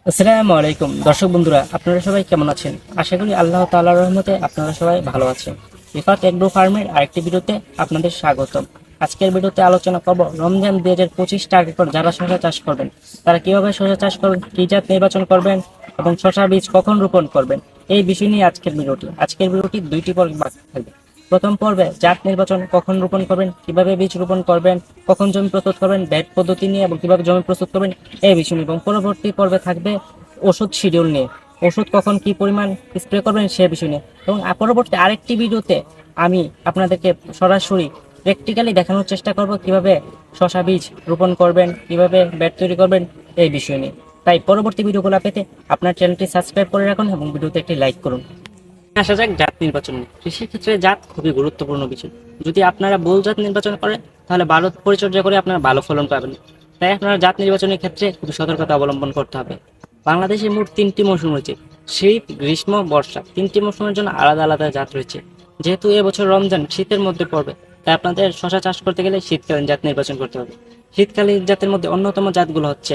আসসালামু আলাইকুম দর্শক বন্ধুরা, আপনারা সবাই কেমন আছেন? আশা করি আল্লাহ তাআলার রহমতে আপনারা সবাই ভালো আছেন। রিফাত এগ্রো ফার্মের আরেকটি ভিডিওতে আপনাদের স্বাগতম। আজকের ভিডিওতে আলোচনা করব রমজান 2025 টার্গেট করে যারা শসা চাষ করবেন তারা কিভাবে শসা চাষ করবেন, কি জাত নির্বাচন করবেন এবং শসা বীজ কখন রোপণ করবেন, এই বিষয় নিয়ে আজকের ভিডিওটি দুইটি পর্বে ভাগ থাকবে। প্রথম পর্বে জাত নির্বাচন, কখন রোপণ করবেন, কিভাবে বীজ রোপণ করবেন, কখন জমি প্রস্তুত করবেন, ব্যাট পদ্ধতি নিয়ে এবং কিভাবে জমি প্রস্তুত করবেন এই বিষয় নিয়ে, এবং পরবর্তী পর্বে থাকবে ওষুধ শিডিউল নিয়ে, ওষুধ কখন কি পরিমাণ স্প্রে করবেন সে বিষয় নিয়ে। এবং পরবর্তী আরেকটি ভিডিওতে আমি আপনাদেরকে সরাসরি প্র্যাকটিক্যালি দেখানোর চেষ্টা করব কিভাবে শসা বীজ রোপণ করবেন, কিভাবে ব্যাট তৈরি করবেন এই বিষয় নিয়ে। তাই পরবর্তী ভিডিওগুলো পেতে আপনার চ্যানেলটি সাবস্ক্রাইব করে রাখুন এবং ভিডিওতে একটি লাইক করুন। আসা যাক জাত নির্বাচন নিয়ে। কৃষি ক্ষেত্রে জাত খুবই গুরুত্বপূর্ণ বিষয়। যদি আপনারা ভুল জাত নির্বাচন করেন তাহলে ভালো পরিচর্যা করে আপনারা ভালো ফলন পাবেন। তাই আপনারা জাত নির্বাচনের ক্ষেত্রে খুবই সতর্কতা অবলম্বন করতে হবে। বাংলাদেশে মোট 3টি মৌসুম রয়েছে, শীত, গ্রীষ্ম, বর্ষা। 3টি মৌসুমের জন্য আলাদা আলাদা জাত রয়েছে। যেহেতু এবছর রমজান শীতের মধ্যে পড়বে, তাই আপনাদের শসা চাষ করতে গেলে শীতকালীন জাত নির্বাচন করতে হবে। শীতকালীন জাতের মধ্যে অন্যতম জাতগুলো হচ্ছে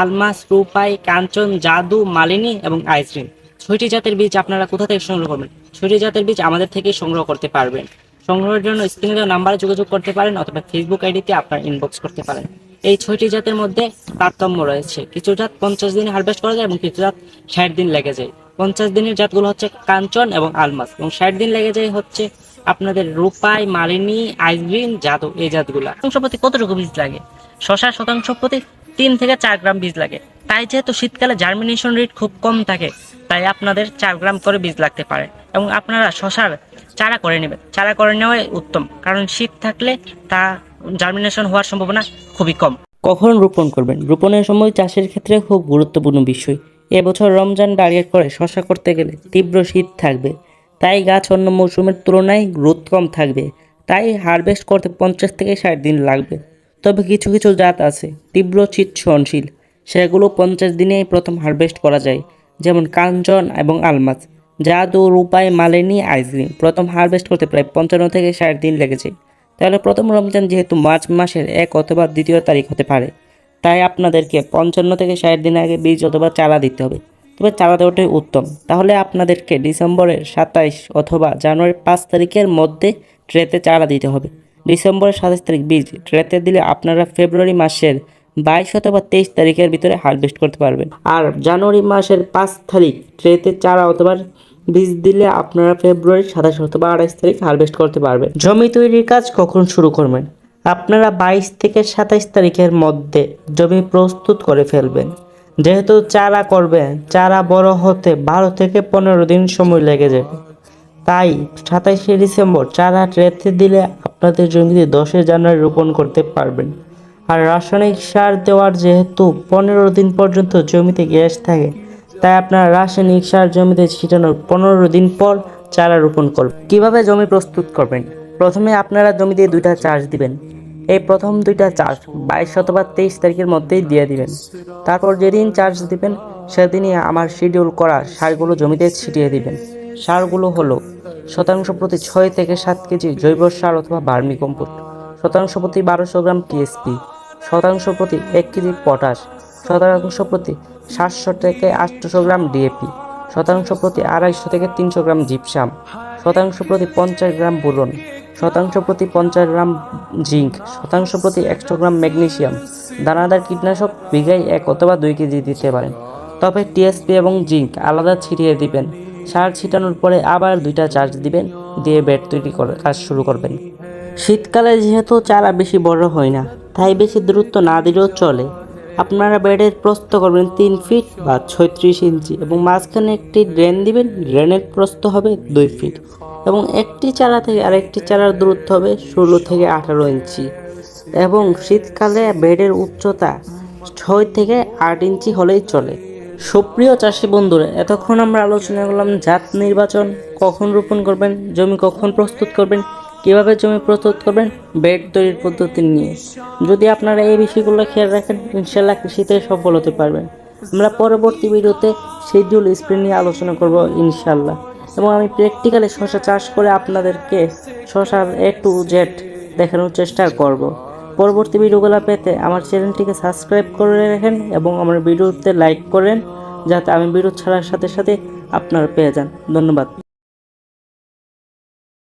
আলমাস, রূপাই, কাঞ্চন, জাদু, মালিনী এবং আইসরিন। 6টি জাতের বীজ আপনারা কোথা থেকে সংগ্রহ করবেন? 6টি জাতের বীজ আমাদের থেকেই সংগ্রহ করতে পারবেন। সংগ্রহের জন্য স্ক্রিনে দেওয়া নাম্বারে যোগাযোগ করতে পারেন অথবা ফেসবুক আইডিতে আপনার ইনবক্স করতে পারেন। এই 6টি জাতের মধ্যে তারতম্য রয়েছে। কিছু জাত 50 দিনে হারভেস্ট করা যায় এবং কিছু জাত 60 দিন লেগে যায়। 50 দিনের জাতগুলো হচ্ছে কাঞ্চন এবং আলমাস, এবং 60 দিন লেগে যায় হচ্ছে আপনাদের রূপাই, মালিনী, আইসগ্রিন, জাদু, এই জাতগুলা। শতাংশ প্রতি কতটুকু বীজ লাগে? শশা শতাংশ প্রতি 3 থেকে 4 গ্রাম বীজ লাগে। তাই যেহেতু শীতকালে জার্মিনেশন রেট খুব কম থাকে, তাই আপনাদের 4 গ্রাম করে বীজ লাগতে পারে। এবং আপনারা শশার চারা করে নেবেন। চারা করে নেওয়াই উত্তম, কারণ শীত থাকলে তা জার্মিনেশন হওয়ার সম্ভাবনা খুবই কম। কখন রোপণ করবেন? রোপণের সময় চাষের ক্ষেত্রে খুব গুরুত্বপূর্ণ বিষয়। এবছর রমজান টার্গেট করে শসা করতে গেলে তীব্র শীত থাকবে, তাই গাছ অন্য মৌসুমের তুলনায় গ্রোথ কম থাকবে। তাই হারভেস্ট করতে 50 থেকে 60 দিন লাগবে। তবে কিছু কিছু জাত আছে তীব্র শীত সহনশীল, সেগুলো 50 দিনেই প্রথম হারভেস্ট করা যায়, যেমন কাঞ্চন এবং আলমাস। জাদু, রূপাই, মালিনী, আইসগ্রিন প্রথম হারভেস্ট করতে প্রায় 55 থেকে 60 দিন লেগেছে। তাহলে প্রথম রমজান যেহেতু মার্চ মাসের 1 অথবা 2 তারিখ হতে পারে, তাই আপনাদেরকে 55 থেকে 60 দিন আগে বীজ অথবা চারা দিতে হবে। তবে চারা দেওয়াটাই উত্তম। তাহলে আপনাদেরকে ডিসেম্বরের 27 অথবা জানুয়ারির 5 তারিখের মধ্যে ট্রেতে চারা দিতে হবে। ডিসেম্বরের 27 তারিখ বীজ ট্রেতে দিলে আপনারা ফেব্রুয়ারি মাসের 22 অথবা 23 তারিখের ভিতরে হারভেস্ট করতে পারবেন। আর জানুয়ারি মাসের 5 তারিখ ট্রেতে চারা অথবা বীজ দিলে আপনারা ফেব্রুয়ারির 27 অথবা 28 তারিখ হারভেস্ট করতে পারবেন। জমি তৈরির কাজ কখন শুরু করবেন? আপনারা 22 থেকে 27 তারিখের মধ্যে জমি প্রস্তুত করে ফেলবেন। যেহেতু চারা করবেন, চারা বড় হতে 12 থেকে 15 দিন সময় লেগে যাবে। তাই 27শে ডিসেম্বর চারা ট্রেতে দিলে আপনাদের জমিতে 10শে জানুয়ারি রোপণ করতে পারবেন। আর রাসায়নিক সার দেওয়ার যেহেতু 15 দিন পর্যন্ত জমিতে গ্যাস থাকে, তাই আপনারা রাসায়নিক সার জমিতে ছিটানোর 15 দিন পর চারা রোপণ করবেন। কিভাবে জমি প্রস্তুত করবেন? প্রথমে আপনারা জমিতে 2টা চাষ দিবেন। এই প্রথম 2টা চাষ 22 অথবা 23 তারিখের মধ্যেই দিয়ে দিবেন। তারপর যেদিন চাষ দিবেন সেদিনই আমার শিডিউল করা সারগুলো জমিতে ছিটিয়ে দিবেন। সারগুলো হলো শতাংশ প্রতি 6 থেকে 7 কেজি জৈব সার অথবা ভার্মি কম্পোস্ট, শতাংশ প্রতি 1200 গ্রাম টিএসপি, শতাংশ প্রতি 1 কেজি পটাশ, শতাংশ প্রতি 700 থেকে 800 গ্রাম ডিএপি, শতাংশ প্রতি 250 থেকে 300 গ্রাম জিপসাম, শতাংশ প্রতি 50 গ্রাম বোরন, শতাংশ প্রতি 50 গ্রাম জিঙ্ক, শতাংশ প্রতি 100 গ্রাম ম্যাগনেসিয়াম। দানাদার কীটনাশক বিঘায় 1 অথবা 2 কেজি দিতে পারেন। তবে টিএসপি এবং জিঙ্ক আলাদা ছিটিয়ে দিবেন। সার ছিটানোর পরে আবার 2টা চাষ দিবেন, দিয়ে বেড তৈরি করে কাজ শুরু করবেন। শীতকালে যেহেতু চারা বেশি বড় হয় না, তাই বেশি দূরত্ব না দিলেও চলে। আপনারা বেডের প্রস্থ করবেন 3 ফিট বা 36 ইঞ্চি এবং মাঝখানে একটি ড্রেন দিবেন। ড্রেনের প্রস্থ হবে 2 ফিট এবং একটি চারা থেকে আরেকটি চারার দূরত্ব হবে 16 থেকে 18 ইঞ্চি। এবং শীতকালে বেডের উচ্চতা 6 থেকে 8 ইঞ্চি হলেই চলে। সুপ্রিয় চাষি বন্ধুরা, এতক্ষণ আমরা আলোচনা করলাম জাত নির্বাচন, কখন রোপণ করবেন, জমি কখন প্রস্তুত করবেন, কিভাবে জমি প্রস্তুত করবেন, বেড তৈরির পদ্ধতি নিয়ে। যদি আপনারা এই বিষয়গুলো খেয়াল রাখেন, ইনশাল্লাহ কৃষিতে সফল হতে পারবেন। আমরা পরবর্তী ভিডিওতে শিডিউল স্প্রে নিয়ে আলোচনা করব ইনশাল্লাহ। এবং আমি প্র্যাকটিক্যালি শসা চাষ করে আপনাদেরকে শসার A to Z দেখানোর চেষ্টা করব। পরবর্তী ভিডিওগুলো পেতে আমার চ্যানেলটিকে সাবস্ক্রাইব করে রাখেন এবং আমার ভিডিওতে লাইক করেন। যাতে আমি ভিডিও ছাড়ার সাথে সাথে আপনারা পেয়ে যান। ধন্যবাদ।